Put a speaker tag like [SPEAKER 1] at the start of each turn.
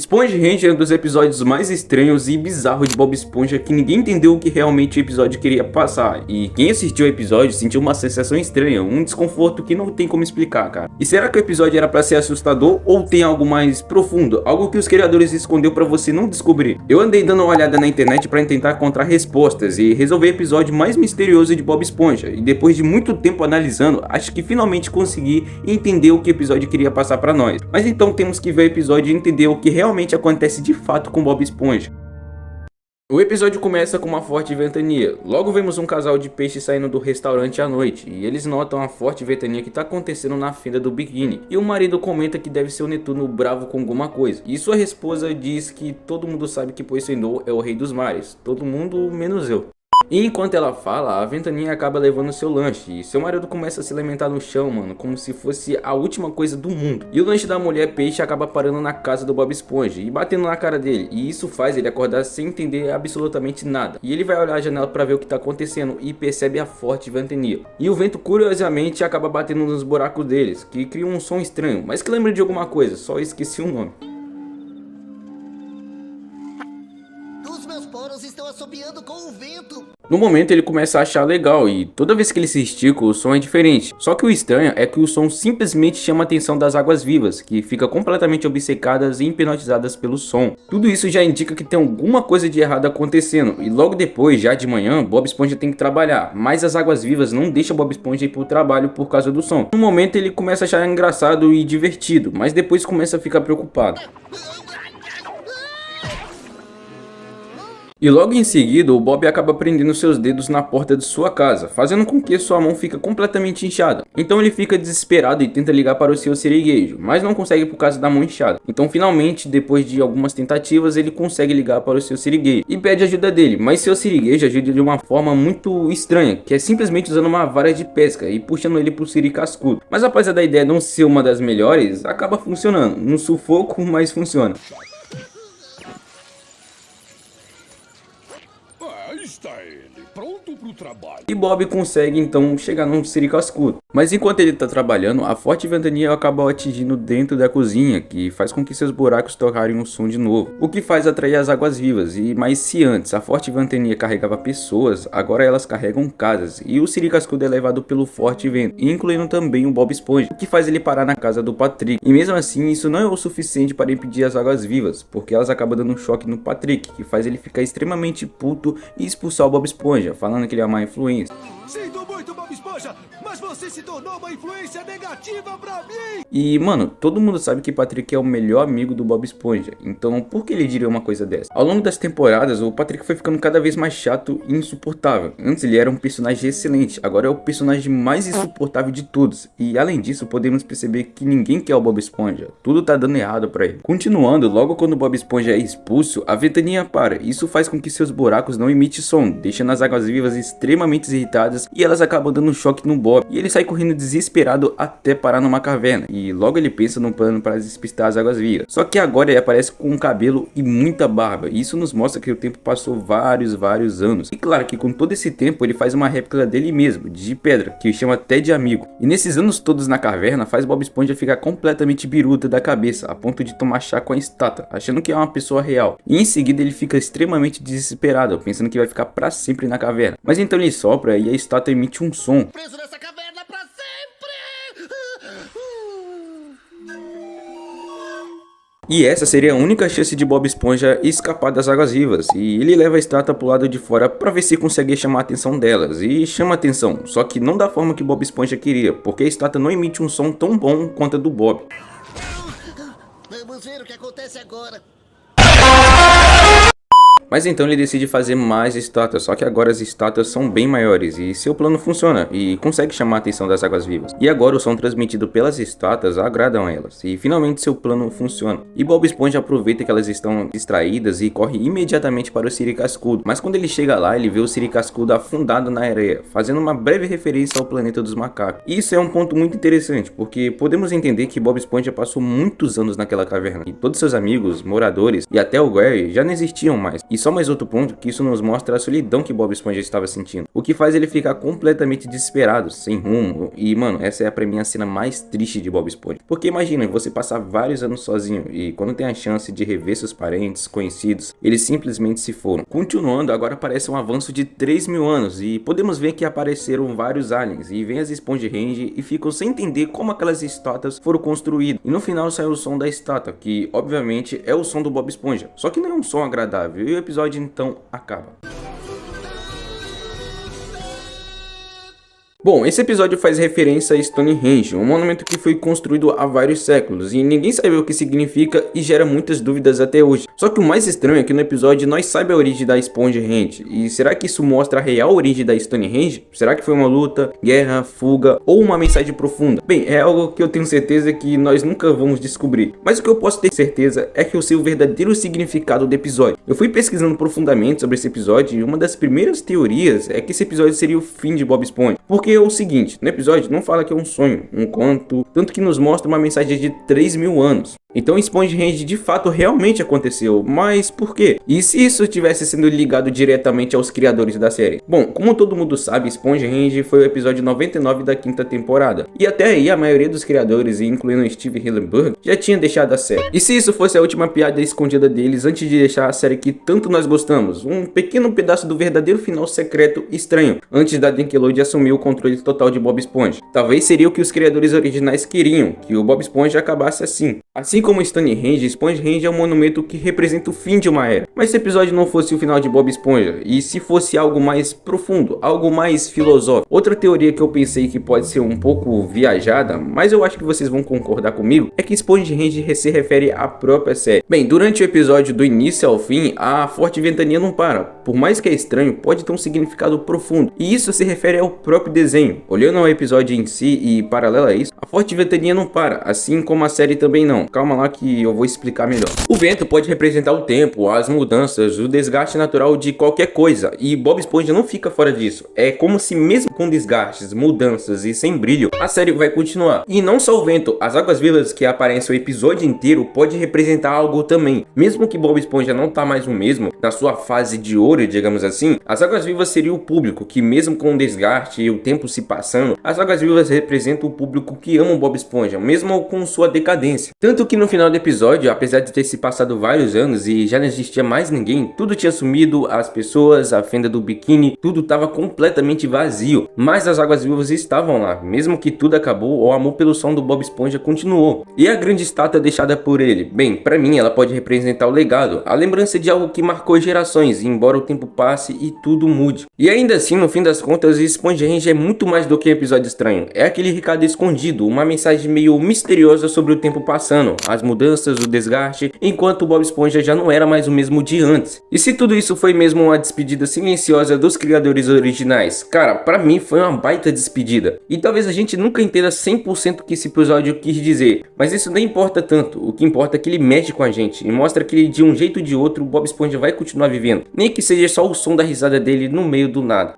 [SPEAKER 1] Sponge Ranch é um dos episódios mais estranhos e bizarros de Bob Esponja que ninguém entendeu o que realmente o episódio queria passar. E quem assistiu o episódio sentiu uma sensação estranha, um desconforto que não tem como explicar, cara. E será que o episódio era pra ser assustador ou tem algo mais profundo? Algo que os criadores escondeu pra você não descobrir? Eu andei dando uma olhada na internet pra tentar encontrar respostas e resolver o episódio mais misterioso de Bob Esponja. E depois de muito tempo analisando, acho que finalmente consegui entender o que o episódio queria passar pra nós. Mas então temos que ver o episódio e entender o que realmente acontece de fato com Bob Esponja. O episódio começa com uma forte ventania. Logo vemos um casal de peixes saindo do restaurante à noite e eles notam a forte ventania que está acontecendo na fenda do biquíni. E o marido comenta que deve ser o Netuno bravo com alguma coisa. E sua esposa diz que todo mundo sabe que Poseidon é o rei dos mares. Todo mundo menos eu. E enquanto ela fala, a ventania acaba levando seu lanche e seu marido começa a se lamentar no chão, mano, como se fosse a última coisa do mundo. E o lanche da mulher peixe acaba parando na casa do Bob Esponja e batendo na cara dele, e isso faz ele acordar sem entender absolutamente nada. E ele vai olhar a janela para ver o que tá acontecendo e percebe a forte ventania. E o vento curiosamente acaba batendo nos buracos deles, que cria um som estranho, mas que lembra de alguma coisa, só esqueci o nome.
[SPEAKER 2] Os meus poros estão assobiando com o vento.
[SPEAKER 1] No momento ele começa a achar legal e toda vez que ele se estica o som é diferente. Só que o estranho é que o som simplesmente chama a atenção das águas vivas, que ficam completamente obcecadas e hipnotizadas pelo som. Tudo isso já indica que tem alguma coisa de errado acontecendo e logo depois, já de manhã, Bob Esponja tem que trabalhar, mas as águas vivas não deixam Bob Esponja ir pro trabalho por causa do som. No momento ele começa a achar engraçado e divertido, mas depois começa a ficar preocupado. E logo em seguida, o Bob acaba prendendo seus dedos na porta de sua casa, fazendo com que sua mão fique completamente inchada. Então ele fica desesperado e tenta ligar para o seu siriguejo, mas não consegue por causa da mão inchada. Então finalmente, depois de algumas tentativas, ele consegue ligar para o seu siriguejo e pede ajuda dele, mas seu siriguejo ajuda de uma forma muito estranha, que é simplesmente usando uma vara de pesca e puxando ele pro siri cascudo. Mas apesar da ideia não ser uma das melhores, acaba funcionando. No sufoco, mas funciona.
[SPEAKER 3] Está ele, pronto pro trabalho.
[SPEAKER 1] E Bob consegue então chegar num siri cascudo. Mas enquanto ele tá trabalhando, a forte ventania acaba atingindo dentro da cozinha, que faz com que seus buracos tocarem um som de novo, o que faz atrair as águas vivas. Mas se antes a forte ventania carregava pessoas, agora elas carregam casas, e o siri cascudo é levado pelo forte vento, incluindo também o Bob Esponja, o que faz ele parar na casa do Patrick. E mesmo assim, isso não é o suficiente para impedir as águas vivas, porque elas acabam dando um choque no Patrick, que faz ele ficar extremamente puto e expulsar o Bob Esponja, falando que ele é uma má influência.
[SPEAKER 3] Sinto muito, Bob Esponja, mas você se tornou uma influência negativa pra mim.
[SPEAKER 1] E, mano, todo mundo sabe que Patrick é o melhor amigo do Bob Esponja, então por que ele diria uma coisa dessa? Ao longo das temporadas, o Patrick foi ficando cada vez mais chato e insuportável. Antes ele era um personagem excelente, agora é o personagem mais insuportável de todos. E além disso, podemos perceber que ninguém quer o Bob Esponja, tudo tá dando errado pra ele. Continuando, logo quando o Bob Esponja é expulso, a ventania para. Isso faz com que seus buracos não emitem som, deixando as águas vivas extremamente irritadas e elas acabam dando um choque no Bob. E ele sai correndo desesperado até parar numa caverna. E logo ele pensa num plano para despistar as águas vivas. Só que agora ele aparece com um cabelo e muita barba. E isso nos mostra que o tempo passou vários anos. E claro que com todo esse tempo ele faz uma réplica dele mesmo, de pedra, que chama até de amigo. E nesses anos todos na caverna faz Bob Esponja ficar completamente biruta da cabeça, a ponto de tomar chá com a estátua, achando que é uma pessoa real. E em seguida ele fica extremamente desesperado, pensando que vai ficar para sempre na caverna. Mas então ele sopra e a estátua emite um som.
[SPEAKER 2] Preso nessa caverna pra sempre!
[SPEAKER 1] E essa seria a única chance de Bob Esponja escapar das águas vivas. E ele leva a estátua pro lado de fora para ver se consegue chamar a atenção delas. E chama a atenção, só que não da forma que Bob Esponja queria, porque a estátua não emite um som tão bom quanto a do Bob.
[SPEAKER 2] Vamos ver o que acontece agora.
[SPEAKER 1] Mas então ele decide fazer mais estátuas, só que agora as estátuas são bem maiores e seu plano funciona e consegue chamar a atenção das águas vivas. E agora o som transmitido pelas estátuas agradam a elas e finalmente seu plano funciona. E Bob Esponja aproveita que elas estão distraídas e corre imediatamente para o siri cascudo. Mas quando ele chega lá, ele vê o siri cascudo afundado na areia, fazendo uma breve referência ao planeta dos macacos. E isso é um ponto muito interessante, porque podemos entender que Bob Esponja passou muitos anos naquela caverna e todos seus amigos, moradores e até o Gary já não existiam mais. E só mais outro ponto que isso nos mostra a solidão que Bob Esponja estava sentindo, o que faz ele ficar completamente desesperado, sem rumo. E mano, essa é pra mim a cena mais triste de Bob Esponja, porque imagina você passar vários anos sozinho e quando tem a chance de rever seus parentes, conhecidos, eles simplesmente se foram. Continuando, agora parece um avanço de 3.000 anos e podemos ver que apareceram vários aliens e vem as Spongehands e ficam sem entender como aquelas estátuas foram construídas. E no final sai o som da estátua, que obviamente é o som do Bob Esponja, só que não é um som agradável e o episódio então acaba. Bom, esse episódio faz referência a Stonehenge, um monumento que foi construído há vários séculos e ninguém sabe o que significa e gera muitas dúvidas até hoje. Só que o mais estranho é que no episódio nós sabemos a origem da Spongehands. E será que isso mostra a real origem da Stonehenge? Será que foi uma luta, guerra, fuga ou uma mensagem profunda? Bem, é algo que eu tenho certeza que nós nunca vamos descobrir. Mas o que eu posso ter certeza é que eu sei o verdadeiro significado do episódio. Eu fui pesquisando profundamente sobre esse episódio e uma das primeiras teorias é que esse episódio seria o fim de Bob Esponja. Porque é o seguinte, no episódio não fala que é um sonho, um conto, tanto que nos mostra uma mensagem de 3.000 anos. Então Spongehands de fato realmente aconteceu, mas por quê? E se isso tivesse sendo ligado diretamente aos criadores da série? Bom, como todo mundo sabe, Spongehands foi o episódio 99 da quinta temporada. E até aí a maioria dos criadores, incluindo Steve Hillenburg, já tinha deixado a série. E se isso fosse a última piada escondida deles antes de deixar a série que tanto nós gostamos? Um pequeno pedaço do verdadeiro final secreto estranho, antes da Nickelodeon assumir o controle total de Bob Esponja. Talvez seria o que os criadores originais queriam, que o Bob Esponja acabasse assim. Assim como Stonehenge, Spongehands é um monumento que representa o fim de uma era. Mas se o episódio não fosse o final de Bob Esponja, e se fosse algo mais profundo, algo mais filosófico? Outra teoria que eu pensei que pode ser um pouco viajada, mas eu acho que vocês vão concordar comigo, é que Spongehands se refere à própria série. Bem, durante o episódio do início ao fim, a forte ventania não para. Por mais que é estranho, pode ter um significado profundo, e isso se refere ao próprio desenho. Olhando ao episódio em si e paralelo a isso, a forte ventania não para, assim como a série também não. Calma lá que eu vou explicar melhor. O vento pode representar o tempo, as mudanças, o desgaste natural de qualquer coisa, e Bob Esponja não fica fora disso. É como se mesmo com desgastes, mudanças e sem brilho, a série vai continuar. E não só o vento, as águas vivas que aparecem o episódio inteiro pode representar algo também. Mesmo que Bob Esponja não tá mais o mesmo, na sua fase de ouro, digamos assim, as águas vivas seria o público, que mesmo com o desgaste e o tempo se passando, as águas vivas representam o público que ama o Bob Esponja, mesmo com sua decadência. Tanto que no final do episódio, apesar de ter se passado vários anos e já não existia mais ninguém, tudo tinha sumido, as pessoas, a fenda do biquíni, tudo estava completamente vazio. Mas as águas vivas estavam lá, mesmo que tudo acabou, o amor pelo som do Bob Esponja continuou. E a grande estátua deixada por ele? Bem, pra mim ela pode representar o legado, a lembrança de algo que marcou gerações, embora o tempo passe e tudo mude. E ainda assim, no fim das contas, Spongehands é muito mais do que um episódio estranho. É aquele recado escondido, uma mensagem meio misteriosa sobre o tempo passando, as mudanças, o desgaste, enquanto o Bob Esponja já não era mais o mesmo de antes. E se tudo isso foi mesmo uma despedida silenciosa dos criadores originais? Cara, pra mim foi uma baita despedida. E talvez a gente nunca entenda 100% o que esse episódio quis dizer, mas isso nem importa tanto. O que importa é que ele mexe com a gente e mostra que de um jeito ou de outro o Bob Esponja vai continuar vivendo, nem que seja só o som da risada dele no meio do nada.